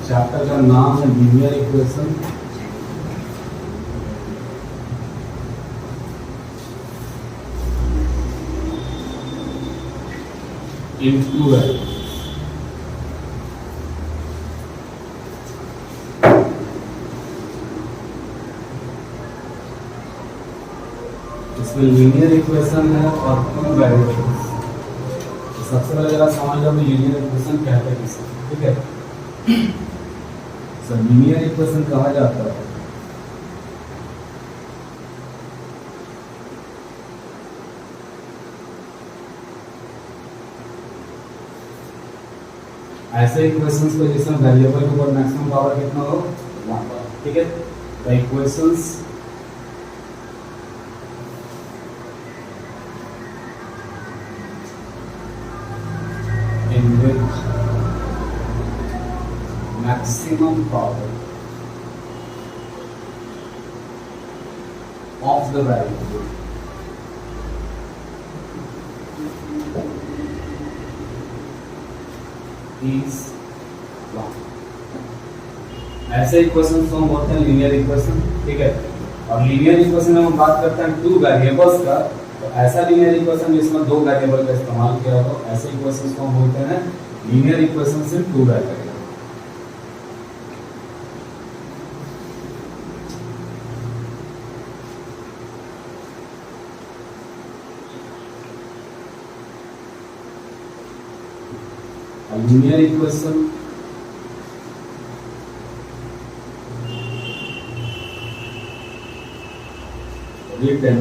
Chapter का नाम है लीनियर इक्वेशन। इनटू इसमें लीनियर इक्वेशन है और टू वेरिएबल्स। सबसे पहले जरा समझ लो लीनियर इक्वेशन क्या है किसे, ठीक है। सर लीनियर इक्वेशन कहा जाता है ऐसे इक्वेशंस को जिसमें वेरिएबल के ऊपर मैक्सिमम पावर कितना हो 1, ठीक है। The equations in which maximum power of the variable is 1। ऐसे इक्वेशन को हम बोलते हैं लीनियर इक्वेशन, ठीक है। और लीनियर इक्वेशन में हम बात करते हैं टू वेरिएबल्स का, तो ऐसा लीनियर इक्वेशन जिसमें दो वेरिएबल का इस्तेमाल किया हो ऐसे इक्वेशंस को हम बोलते हैं लीनियर इक्वेशन से two variable. Linear equation written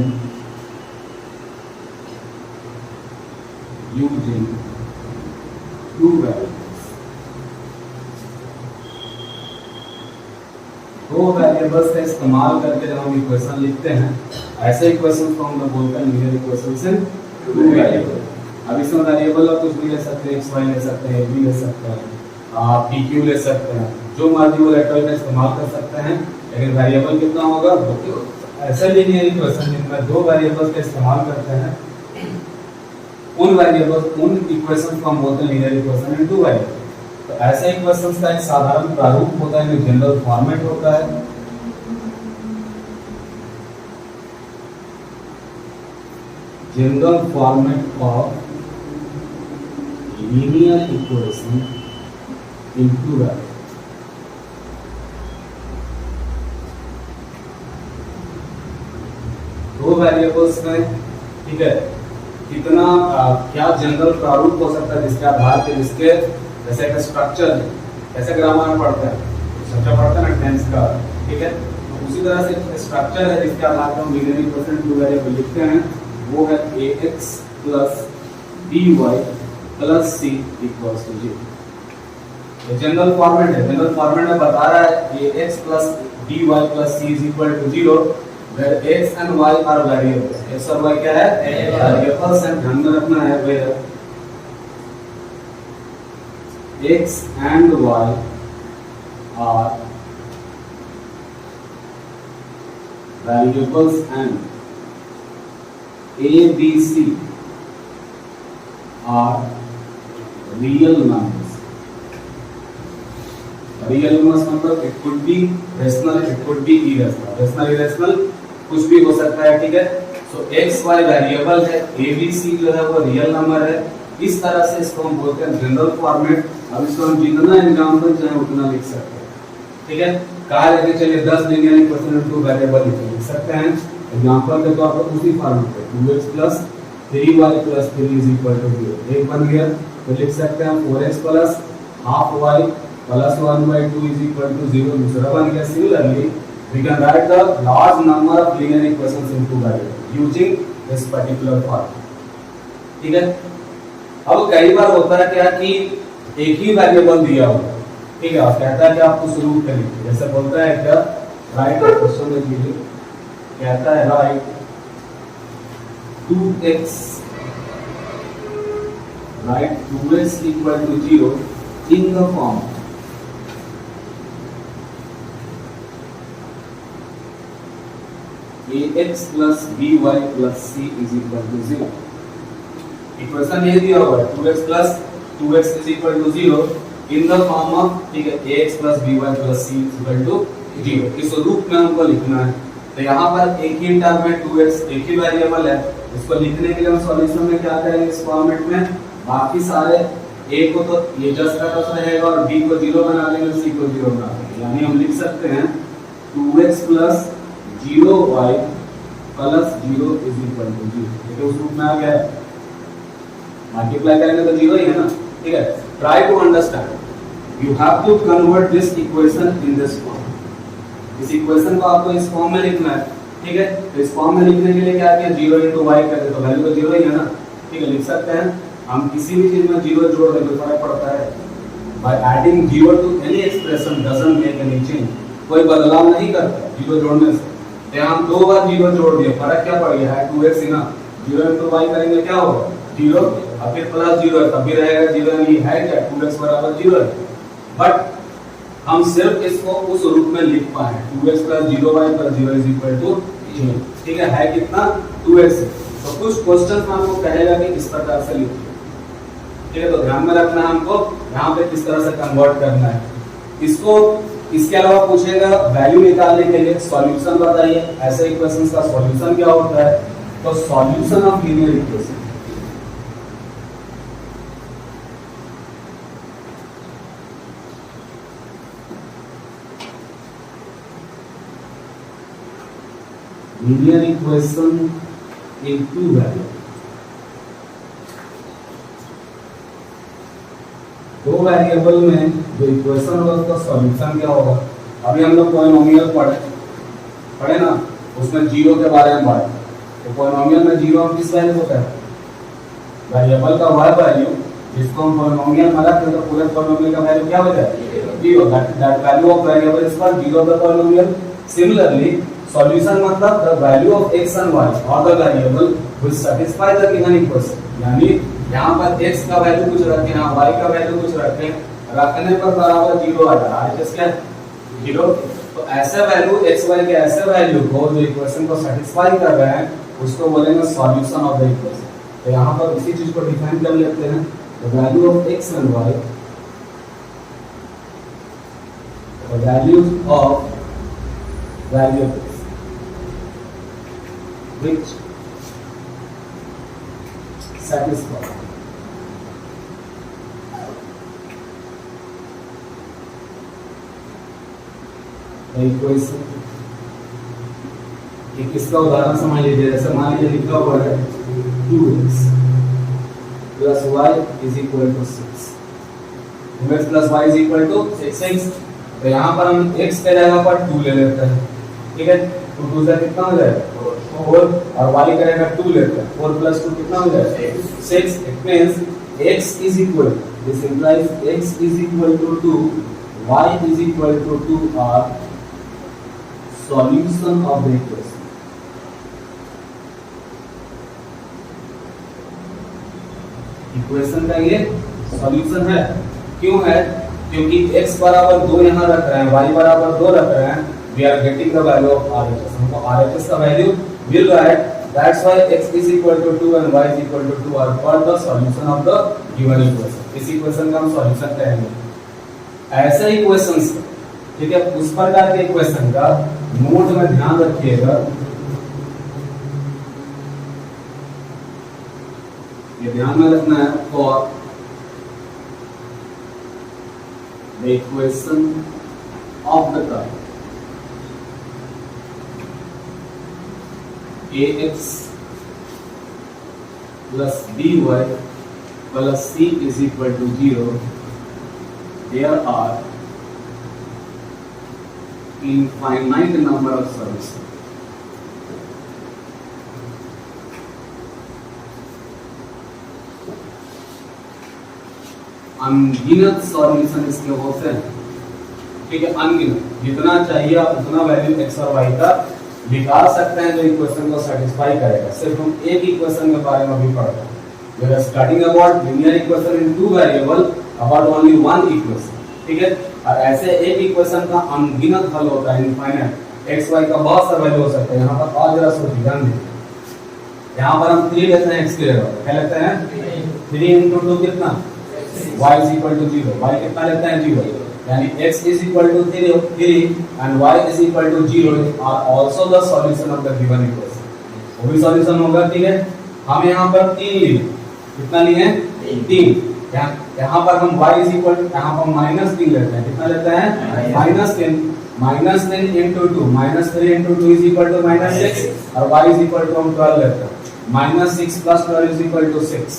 using two variables। दो वेरिएबल्स का इस्तेमाल करके जब हम इक्वेशन लिखते हैं ऐसे इक्वेशन को हम लोग बोलते हैं लीनियर इक्वेशन से टू वेरिएबल। अब इसमें वेरिएबल आप कुछ भी ले सकते हैं, x y ले सकते हैं, b ले सकते हैं, आप p q ले सकते हैं, जो मर्जी वो लेटर का इस्तेमाल कर सकते हैं, लेकिन वेरिएबल कितना होगा 2। ऐसे लीनियर इक्वेशन जिनमें दो वेरिएबल्स का इस्तेमाल करते हैं उन इक्वेशन को हम बोलते हैं linear equation in two variable. तो ऐसे इक्वेशंस का एक साधारण प्रारूप होता है, जनरल फॉर्मेट होता है। General format of linear equation in two variable. दो वेरिएबल्स में, ठीक है, कितना क्या जनरल प्रारूप हो सकता है जिसके आधार पे जिसके जैसे एक स्ट्रक्चर है, जैसे ग्रामर में पढ़ते हैं स्ट्रक्चर पढ़ते हैं ना टेंस का, ठीक है। तो उसी तरह से स्ट्रक्चर है जिसके आधार पर हम लीनियर इक्वेशन टू वेरिएबल लिखते हैं, वो है ax plus by plus c equals to 0। ये जनरल फॉर्मेट है। जनरल फॉर्मेट में बता रहा है ax plus by plus c is equal to 0 where x and y are variables। x और y क्या है वेरिएबल्स हैं। ध्यान में रखना है where x and y are variables and a b c are real numbers। real numbers मतलब it could be rational, it could be irrational। rational irrational कुछ भी हो सकता है, ठीक है। सो x y वेरिएबल है, a b c जो है वो रियल नंबर है। इस तरह से इसको हम बोलते हैं जनरल फॉर्मेट। अब इसको हम जितना एग्जांपल चाहे उतना लिख सकते हैं, ठीक है। कहा लेके चलिए 10 लीनियर इक्वेशन टू वेरिएबल लिख सकते हैं एग्जांपल के तौर पर उसी फॉर्मेट पे 2x plus 3y plus 3 is equal to 0 एक बन गया। तो लिख सकते हैं 4x plus half y plus 1/2 is equal to 0 दूसरा बन गया। Similarly we can write the large number of linear equations into variable using this particular form, ठीक है। अब कई बार होता है क्या कि एक ही वेरिएबल दिया होगा, ठीक है, और कहता है कि आप उस रूप में लिखिए। जैसे बोलता है क्या राइट क्वेश्चन में लीजिए, कहता है write 2x write 2x equal to 0 in the form ax plus by plus c is equal to 0। Equation ये दिया हुआ है 2x plus 2x is equal to 0। In the form of, ठीक है, ax plus by plus c equal to 0। इस रूप में हमको लिखना है। तो यहाँ पर एक ही टर्म है 2x, एक ही वेरिएबल है, इसको लिखने के लिए हम सॉल्यूशन में क्या करेंगे, इस फॉर्मेट में बाकी सारे a को तो ये जस्ट का तस रहेगा और b को 0 बना देंगे, c को 0 बना देंगे। यानी हम लिख सकते हैं 2x plus 0y plus 0 is equal to 0। ठीक है, उस रूप में आ गया, मल्टीप्लाई करेंगे तो 0 ही है ना। ठीक है, try to understand, you have to convert this equation in this form. इस इक्वेशन को आपको इस फॉर्म में लिखना है। ठीक है, तो इस फॉर्म में लिखने के लिए क्या किया, 0 into y कर दे तो वैल्यू तो 0 ही है ना। ठीक है, लिख सकते हैं हम किसी भी चीज में 0 जोड़ दें तो फर्क पड़ता है। By adding 0 to any expression doesn't make any change, कोई बदलाव नहीं करता 0 जोड़ने से। तो हम 2 बार 0 जोड़ दिए, फर्क क्या पड़ गया है, 2x ही ना। 0 into y करेंगे क्या होगा, 0, और फिर प्लस 0 है तब भी रहेगा 0, यानी है क्या 2x बराबर 0 है। बट हम सिर्फ इसको उस रूप में लिख पाए 2x plus 0y plus 0 is equal to 0। ठीक है कितना 2x। तो कुछ क्वेश्चन में आपको कहेगा कि किस प्रकार से लिखिए। ठीक है, तो ध्यान में रखना है हमको यहाँ पे किस तरह से कन्वर्ट करना है इसको। इसके अलावा पूछेगा वैल्यू निकालने के लिए सॉल्यूशन बताइए, ऐसे इक्वेशंस का सॉल्यूशन क्या होता है। तो solution of linear equation, linear equation in two variables। दो वेरिएबल में जो इक्वेशन होगा उसका सॉल्यूशन क्या होगा। अभी हम लोग पॉलिनोमियल पढ़े ना, उसमें 0 के बारे में पढ़े। तो पॉलिनोमियल में 0 किस वैल्यू होता है, वेरिएबल का y वैल्यू, जिसको हम पॉलिनोमियल में रखते हैं तो पूरे पॉलिनोमियल का वैल्यू क्या हो जाएगा 0। That value of variable is called 0 the polynomial. Similarly solution मतलब the value of x and y और the variable will satisfy the given equation. यानी यहाँ पर x का वैल्यू कुछ रखें, यहाँ y का वैल्यू कुछ रखें, रखने पर बराबर 0 आ जाएगा। RHS क्या 0। तो ऐसे वैल्यू x y के ऐसे वैल्यू को जो इक्वेशन को सैटिस्फाई कर रहे हैं उसको बोलेंगे सॉल्यूशन ऑफ द इक्वेशन। तो यहाँ पर उसी चीज को डिफाइन कर लेते हैं, the value of x and y, the values of variables which satisfy the equation। एक इसका उदाहरण समझ लीजिए, जैसे मान लीजिए लिखा हुआ है 2x plus y is equal to 6, 2x plus y is equal to 6। तो यहाँ पर हम x के जगह पर 2 ले लेते हैं। ठीक है, तो 2 से कितना हो जाएगा 4, और y करेगा 2 लेते हैं, 4 plus 2 कितना हो जाएगा 6। It means x is equal, this implies x is equal to 2, y is equal to 2 are solution of the equation। Equation का ये सॉल्यूशन है। क्यों है, क्योंकि x बराबर 2 यहाँ रख रहे हैं, y बराबर 2 रख रहे हैं। We are getting the value of RHS, हमको RHS का वैल्यू मिल रहा है। That's why x is equal to 2 and y is equal to 2 are called the solution of the given equation। इस इक्वेशन का हम सॉल्यूशन कहेंगे। ऐसे इक्वेशंस, ठीक है, उस प्रकार के इक्वेशन का नोट में ध्यान रखिएगा, ये ध्यान में रखना है, for the equation of the curve ax plus by plus c is equal to 0, there are infinite number of solutions। अनगिनत सॉल्यूशन इसके होते हैं। ठीक है, अनगिनत, जितना चाहिए आप उतना वैल्यू x और y का निकाल सकते हैं जो इक्वेशन को सेटिस्फाई करेगा। सिर्फ हम एक इक्वेशन के बारे में भी पढ़ रहे हैं, we are studying about linear equation in two variable, about only one equation. ठीक है, और ऐसे एक इक्वेशन का अनगिनत हल होता है, इनफाइनाइट। x y का बहुत सा वैल्यू हो सकता है। यहाँ पर और जरा सोचिए, ध्यान दीजिए, यहाँ पर हम 3 लेते हैं x की जगह, क्या लेते हैं 3 into 2 कितना y is equal to 0, y कितना लेते हैं 0, यानी x is equal to 3 and y is equal to 0 are also the solution of the given equation. वो भी सॉल्यूशन होगा, ठीक है। हम यहाँ पर 3 लिए, कितना लिए 3, यहाँ पर हम y is equal to, यहाँ पर -3 लेते हैं, कितना लेते हैं -10 into 2, -3 into 2 is equal to -6 और y is equal to हम 12 लेते हैं, -6 plus 12 is equal to 6,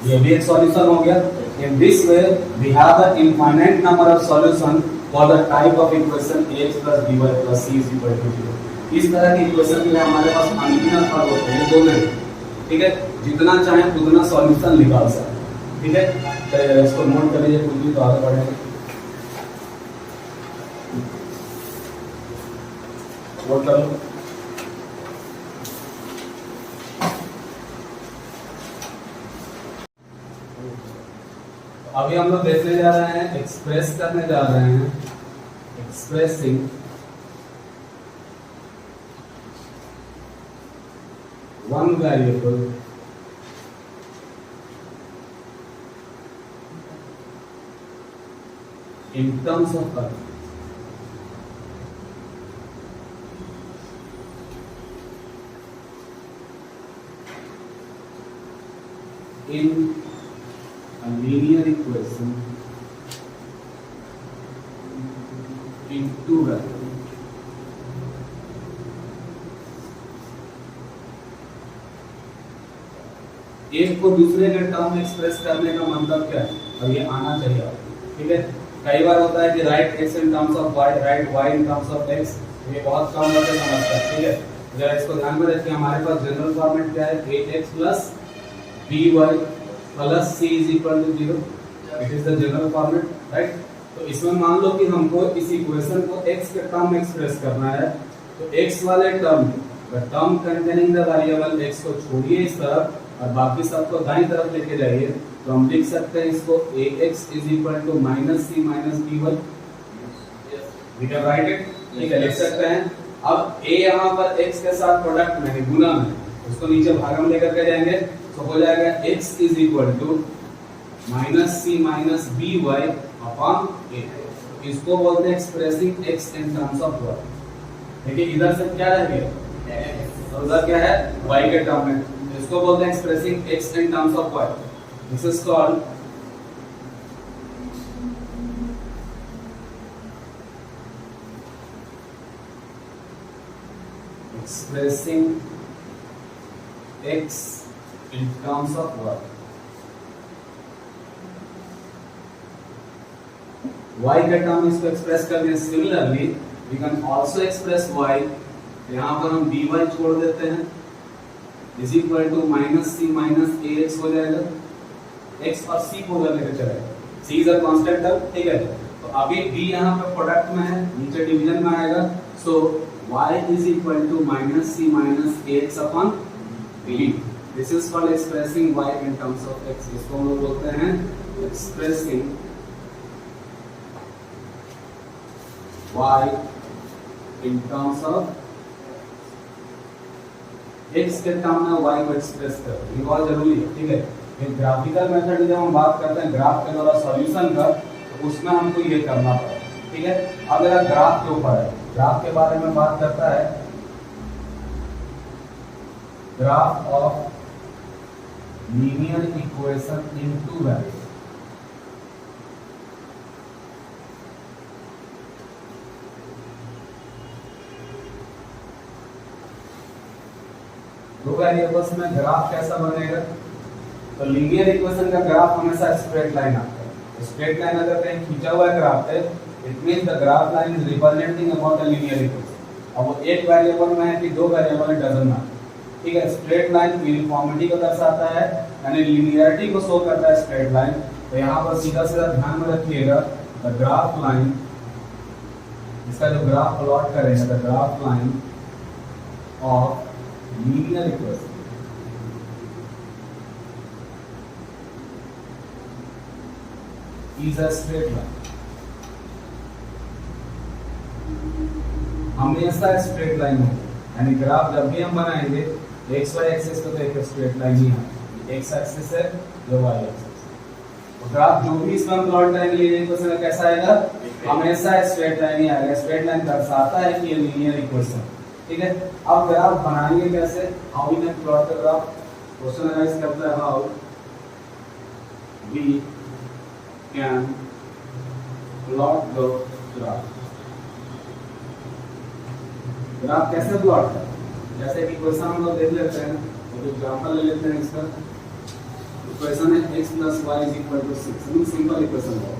ये भी एक सॉल्यूशन हो गया। In this way we have the infinite number of solution for the type of equation ax plus by plus c is equal to 0। इस तरह की इक्वेशन के लिए हमारे पास अनगिनत हल होते हैं, दो नहीं, ठीक है, जितना चाहे उतना सॉल्यूशन निकाल सकते हैं, ठीक है। तो इसको नोट कर लीजिए, कुछ भी तो आगे बढ़ेंगे, नोट कर लो। अभी हम लोग देखने जा रहे हैं, एक्सप्रेस करने जा रहे हैं, expressing one variable in terms of curve in a linear equation in two variables। एक को दूसरे के टर्म में एक्सप्रेस करने का मतलब क्या है, और ये आना चाहिए आपको, ठीक है। कई बार होता है कि right x in terms of y, right y in terms of x, ये बहुत कम लोग समझते हैं, ठीक है। जरा इसको ध्यान में रखिए, हमारे पास जनरल फॉर्मेट क्या है, ax plus by plus c is equal to 0, it is the general format, right. तो इसमें मान लो कि हमको इस इक्वेशन को x के टर्म में एक्सप्रेस करना है, तो x वाले term, the term containing the variable x को छोड़िए इस तरफ और बाकी सबको दाईं तरफ लेके जाइए, तो हम लिख सकते हैं इसको ax is equal to -c minus by, we can write it, ठीक है, लिख सकते हैं। अब a यहाँ पर x के साथ प्रोडक्ट में है, गुना में, उसको नीचे भाग में लेकर के जाएंगे, तो हो जाएगा x is equal to -c minus by upon a, इसको बोलते हैं expressing x in terms of y। देखिए इधर से क्या रह गया, उधर क्या है y के टर्म में, इसको बोलते हैं expressing x in terms of y। This is called expressing x in terms of y। y के टर्म में इसको एक्सप्रेस करने, similarly we can also express y, यहाँ पर हम dy छोड़ देते हैं, is equal to -c minus ax हो जाएगा, x और c को उधर लेकर चलेगा, c is a constant term, ठीक है। तो अभी b यहाँ पे प्रोडक्ट में है, नीचे डिवीजन में आएगा, सो y is equal to -c minus ax upon b। This is called expressing y in terms of x, इसको हम लोग बोलते हैं expressing y in terms of x के टर्म में y को एक्सप्रेस करते हैं, ये बहुत जरूरी है, ठीक है। ये ग्राफिकल मेथड में जब हम बात करते हैं ग्राफ के द्वारा सॉल्यूशन का, तो उसमें हमको ये करना पड़ेगा, ठीक है। अब जरा ग्राफ के ऊपर है, ग्राफ के बारे में बात करता है, graph of linear equation in two variable. दो वेरिएबल्स में ग्राफ कैसा बनेगा, तो लीनियर इक्वेशन का ग्राफ हमेशा स्ट्रेट लाइन आता है। स्ट्रेट लाइन अगर कहीं खींचा हुआ ग्राफ है, it means the graph line is representing about a linear equation. अब वो एक वेरिएबल में है कि दो वेरिएबल में, डजंट मैटर, ठीक है। स्ट्रेट लाइन यूनिफॉर्मिटी को दर्शाता है, यानी लीनियरिटी को शो करता है स्ट्रेट लाइन। तो यहाँ पर सीधा सीधा ध्यान में रखिएगा, द ग्राफ लाइन, इसका जो ग्राफ प्लॉट करेंगे, the graph line of linear equation is a straight line। हमेशा स्ट्रेट लाइन होगी, यानी ग्राफ जब भी हम बनाएंगे एक्स वाई एक्सिस पे तो एक स्ट्रेट लाइन ही है, एक्स एक्सिस है जो वाई एक्सिस, ग्राफ जो भी इसमें हम प्लॉट करेंगे लीनियर इक्वेशन में कैसा आएगा, हमेशा स्ट्रेट लाइन ही आएगा। स्ट्रेट लाइन दर्शाता है कि ये लीनियर इक्वेशन, ठीक है। अब ग्राफ बनाएंगे कैसे, how we can plot the graph, question arise करता है how we can plot the graph. Graph कैसे प्लॉट करें, जैसे कि क्वेश्चन हम लोग देख लेते हैं, तो एग्जांपल ले लेते हैं इसका। इक्वेशन है x plus y is equal to 6, ये सिंपल इक्वेशन है,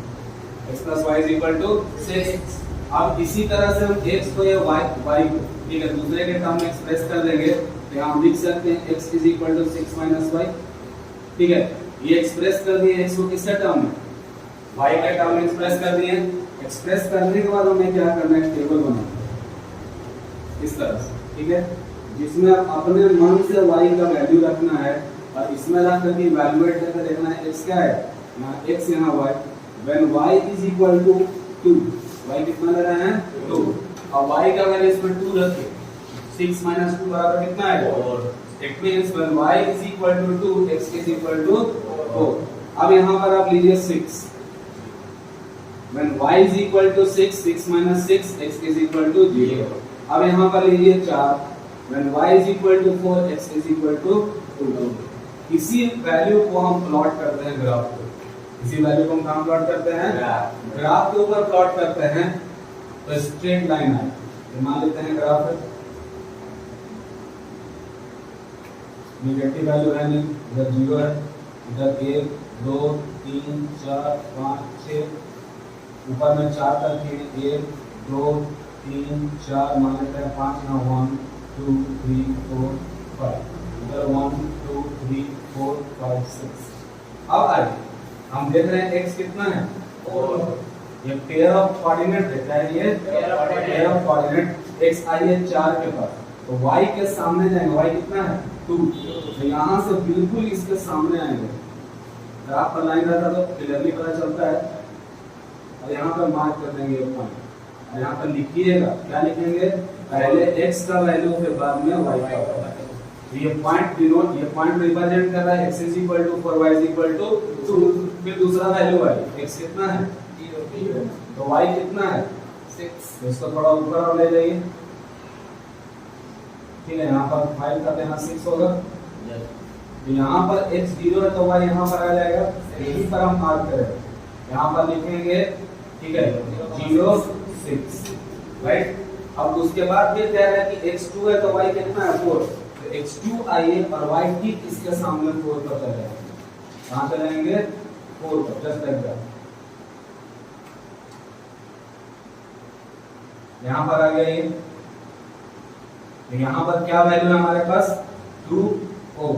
x plus y is equal to 6। अब इसी तरह से हम x को या y को, ठीक है, दूसरे के टर्म में एक्सप्रेस कर देंगे, तो हम लिख सकते हैं x is equal to 6 minus y, ठीक है। ये एक्सप्रेस कर दिए x को किसके टर्म में, y के टर्म में एक्सप्रेस कर दिए। एक्सप्रेस करने के बाद हमें क्या करना है, टेबल बनाना है इस तरह से, ठीक है, जिसमें अपने मन से y का वैल्यू रखना है और इसमें रख करके इवैल्यूएट करके देखना है x क्या है, यहाँ x यहाँ y, when y is equal to 2, y कितना ले रहे हैं 2, और y का वैल्यू इसमें 2 रखिए, 6 minus 2 बराबर कितना है 4, it means when y is equal to 2, x is equal to 4। अब यहाँ पर आप लीजिए 6, when y is equal to 6, 6 minus 6, x is equal to 0। अब यहाँ पर लीजिए 4, when y is equal to 4, x is equal to 2। इसी वैल्यू को हम प्लॉट करते हैं ग्राफ को, इसी वैल्यू को हम कहां प्लॉट करते हैं, ग्राफ के ऊपर प्लॉट करते हैं, तो स्ट्रेट लाइन है। तो मान लेते हैं ग्राफ है, नेगेटिव वैल्यू है नहीं, इधर 0 है, इधर 1 2 3 4 5 6, ऊपर में 4 तक है, 1 2 3 4, मान लेते हैं 5, यहाँ 1 2 3 4 5, इधर 1 2 3 4 5 6। अब आइए हम देख रहे हैं x कितना है 4, ये पेयर ऑफ कोऑर्डिनेट है, क्या है ये पेयर ऑफ कोऑर्डिनेट। x आई है 4 के पास, तो y के सामने जाएंगे, y कितना है 2, तो यहाँ से बिल्कुल इसके सामने आएंगे। ग्राफ पर लाइन रहता तो क्लियरली पता चलता है, और यहाँ पर मार्क कर देंगे एक पॉइंट, और यहाँ पर लिखिएगा, क्या लिखेंगे, पहले x का वैल्यू फिर बाद में y का वैल्यू। ये पॉइंट डिनोट, ये पॉइंट रिप्रेजेंट कर रहा है x is equal to 4, y is equal to 2, फिर दूसरा वैल्यू y, x कितना है 0, तो y कितना है 6, तो इसको थोड़ा ऊपर और ले जाइए, ठीक है, यहाँ पर 5 का यहाँ 6 होगा, तो यहाँ पर x 0 है तो y यहाँ पर आ जाएगा, यहीं पर हम मार्क करें, यहाँ पर लिखेंगे, ठीक है 0 6, राइट। अब उसके बाद फिर कह रहा है कि x2 है तो y कितना है 4, x2 आइए और y ठीक इसके सामने 4 पर चले जाएंगे, कहां चले जाएंगे 4 पर, जस्ट लाइक दैट। यहां पर आ गया ये, यहां पर क्या वैल्यू है हमारे पास 2 ओ।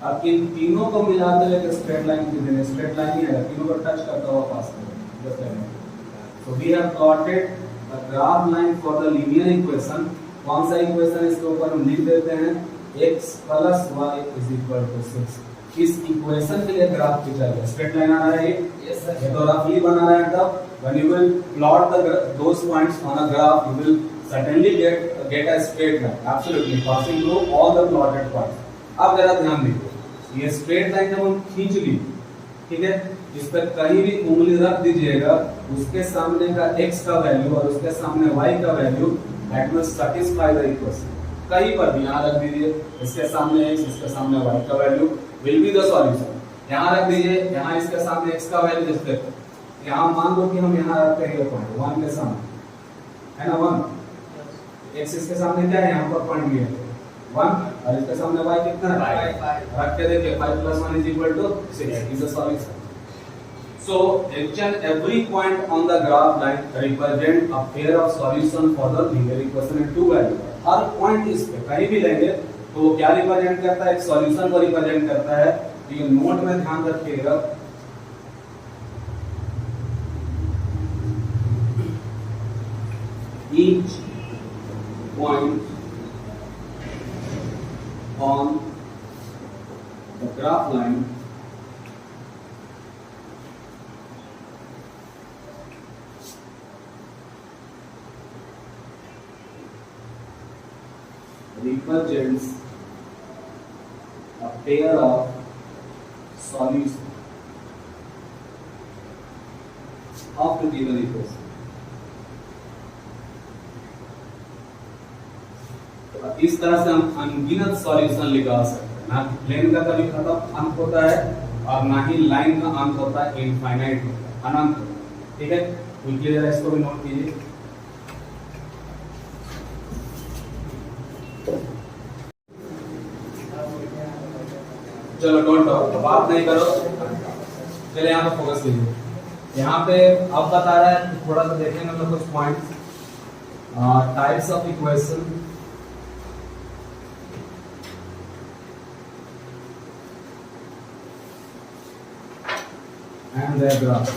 अब इन तीनों को मिलाते हुए स्ट्रेट लाइन की देने, स्ट्रेट लाइन ही है, तीनों को टच करता हुआ पास करें, just like that. So we have plotted the graph line for the linear equation. कौन सा इक्वेशन, इसके ऊपर हम लिख देते हैं x plus y is equal to 6। इस इक्वेशन के लिए ग्राफ खींचा गया, स्ट्रेट लाइन आ रहा है ये, ये तो रफली बना रहा है, तब when you will plot those points on a graph you will certainly get a straight line, absolutely passing through all the plotted points। अब जरा ध्यान दीजिए, ये स्ट्रेट लाइन जब हम खींच ली, ठीक है, इस पर कहीं भी उंगली रख दीजिएगा, उसके सामने का x का वैल्यू और उसके सामने y का value that will satisfy the equation। कहीं पर भी यहाँ रख दीजिए, इसके सामने x, इसके सामने y का value will be the solution। यहाँ रख दीजिए, यहाँ इसके सामने x का वैल्यू जैसे यहाँ मान लो कि हम यहाँ रखते हैं पॉइंट 1 के सामने, है ना 1, x इसके सामने क्या है, यहाँ पर पॉइंट लिया 1 और इसके सामने y कितना है 5, रख के देखिए 5 + 1 = 6 is the solution। So each and every point on the graph line represent a pair of solution for the linear equation in two values। Her point इस पे कहीं भी लेंगे तो वो क्या रिप्रेजेंट करता है, एक सॉल्यूशन को रिप्रेजेंट करता है। तो ये नोट में ध्यान रखिएगा, each point on the graph line represents a pair of solutions given equation. इस तरह से हम अनगिनत सॉल्यूशन निकाल सकते हैं। ना प्लेन का कभी खत्म अंत होता है और ना ही लाइन का अंत होता है, इनफाइनाइट होता है, अनंत होता है। ठीक है, क्विकली जरा इसको भी नोट कीजिए। चलो डोंट टॉक, बात नहीं करो, चलिए यहाँ पे फोकस कीजिए। यहाँ पे अब बता रहा है, थोड़ा सा देखेंगे हम लोग कुछ points, types of equation and their graph।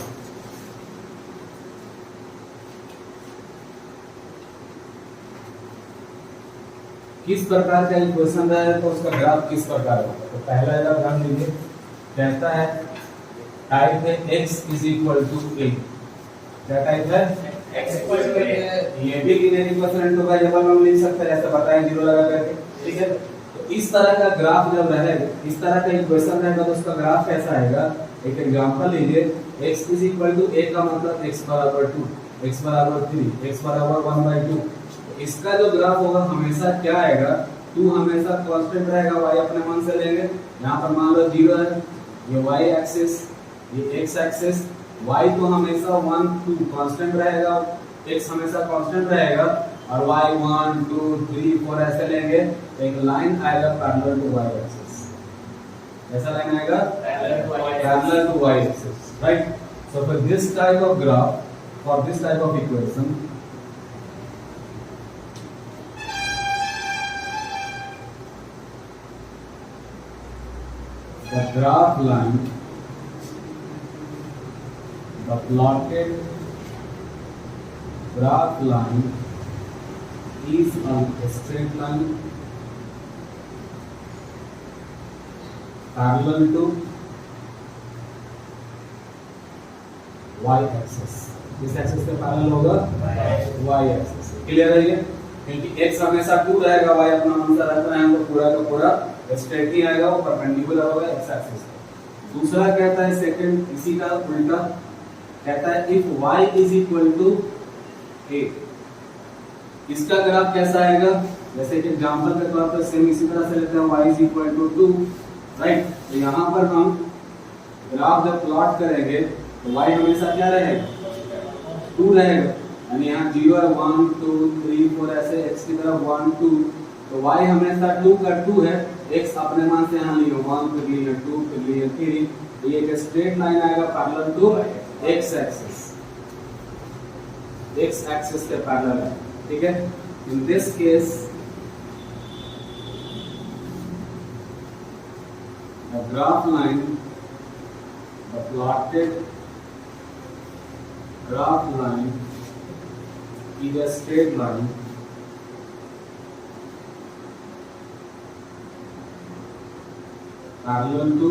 किस प्रकार का इक्वेशन है तो उसका ग्राफ किस प्रकार होगा। तो पहला ध्यान दीजिए, कहता है टाइप है x is equal to a। क्या टाइप है? x equal to a। ये भी लीनियर इक्वेशन इनटू वेरिएबल में लिख सकते हैं, जैसे बताएं जीरो लगा करके। ठीक है, तो इस तरह का ग्राफ जब रहेगा, इस तरह का इक्वेशन रहेगा तो उसका ग्राफ कैसा आएगा। एक एग्जांपल लीजिए, x is equal to a का मतलब x बराबर 2, x बराबर 3, x बराबर 1/2। इसका जो ग्राफ होगा हमेशा क्या आएगा, 2 हमेशा कांस्टेंट रहेगा, y अपने मन से लेंगे। यहाँ पर मान लो 0 है, ये y एक्सिस, ये x एक्सिस, y तो हमेशा 1 2 कांस्टेंट रहेगा, x हमेशा कांस्टेंट रहेगा, और y 1 2 3 4 ऐसे लेंगे। एक लाइन आएगा पैरेलल टू y एक्सिस। ऐसा लाइन आएगा parallel to y axis, right. So for this type of graph, for this type of equation, the graph line, the plotted graph line is a straight line parallel to y axis। किस axis पे parallel होगा? y axis. Clear है ये? क्योंकि x हमेशा 2 रहेगा, y अपना मन से रखना है, तो पूरा का पूरा स्ट्रेट ही आएगा, वो परपेंडिकुलर होगा x एक्सिस पे। दूसरा कहता है सेकंड, इसी का उल्टा कहता है if y is equal to a। इसका ग्राफ कैसा आएगा, जैसे कि एग्जांपल के तौर पर सेम इसी तरह से लेते हैं, y is equal to 2, right. तो यहाँ पर हम ग्राफ जब प्लॉट करेंगे तो y हमेशा क्या रहेगा, 2 रहेगा, यानी यहाँ 0 1 2 3 4 ऐसे x की तरफ 1 2, तो y हमेशा 2 का 2 है, x अपने मान से यहाँ लिए 1 फिर लिए 2 फिर लिए 3, तो ये एक स्ट्रेट लाइन आएगा parallel to x axis, x axis के पैरेलल है। ठीक है, in this case the graph line, the plotted graph line is a straight line parallel to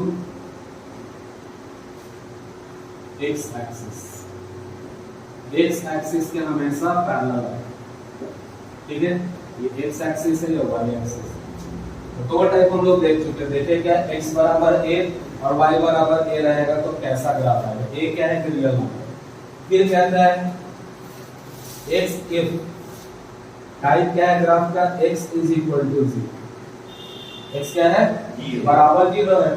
x axis। x axis के हमेशा पैरेलल है। ठीक है, ये x एक्सिस है, ये y एक्सिस। तो दो टाइप हम लोग देख चुके, देखे क्या, x बराबर a और y बराबर a रहेगा तो कैसा ग्राफ आएगा। a क्या है, रियल नंबर। फिर कहता है x if टाइप क्या है ग्राफ का, x is equal to 0। x क्या है, बराबर 0 है।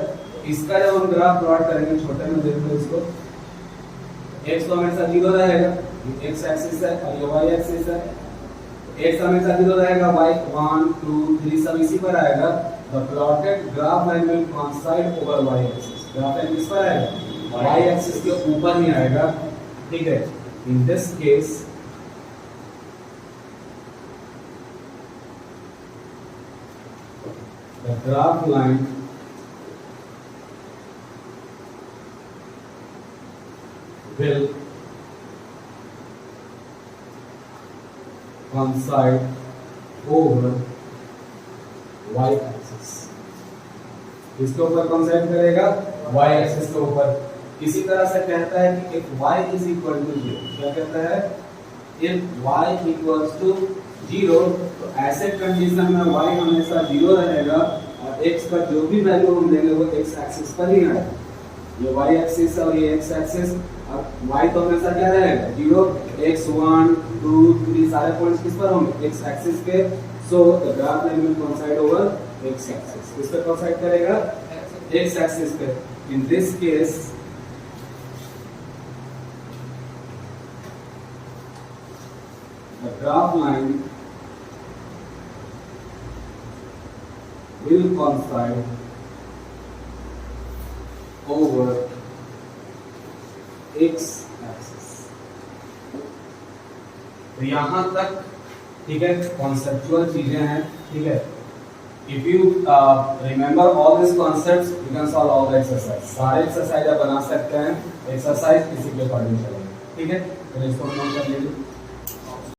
इसका जब हम ग्राफ प्लॉट करेंगे, छोटे में देख लो इसको, x तो हमेशा 0 रहेगा, ये x एक्सिस है और ये y एक्सिस है। x हमेशा 0 रहेगा, y 1 2 3 सब इसी पर आएगा। The plotted graph line will coincide over y axis. Graph line किस पर आएगा, y एक्सिस के ऊपर ही आएगा। ठीक है, in this case the graph line will coincide over y axis। इसके ऊपर coincide करेगा y axis के ऊपर। इसी तरह से कहता है कि if y is equal to 0, क्या कहता है, if y equals to 0, तो ऐसे कंडीशन में y हमेशा 0 रहेगा और x का जो भी वैल्यू हम देंगे वो x एक्सिस पर ही आएगा। ये y एक्सिस और ये x एक्सिस अब y तो हमेशा क्या रहेगा 0, x 1 2 3 सारे पॉइंट्स किस पर होंगे x एक्सिस पे, so the graph line will coincide over x axis, किस पे कोइंसाइड करेगा x एक्सिस पे। इन this case the graph line will coincide over x axis। तो यहां तक ठीक है कॉन्सेप्चुअल चीजें हैं, ठीक है। If you remember all this concepts you can solve all the exercise, सारे एक्सरसाइज आप बना सकते हैं, एक्सरसाइज इसी के अकॉर्डिंग चलेंगे, ठीक है। तो इसको नोट कर लीजिए।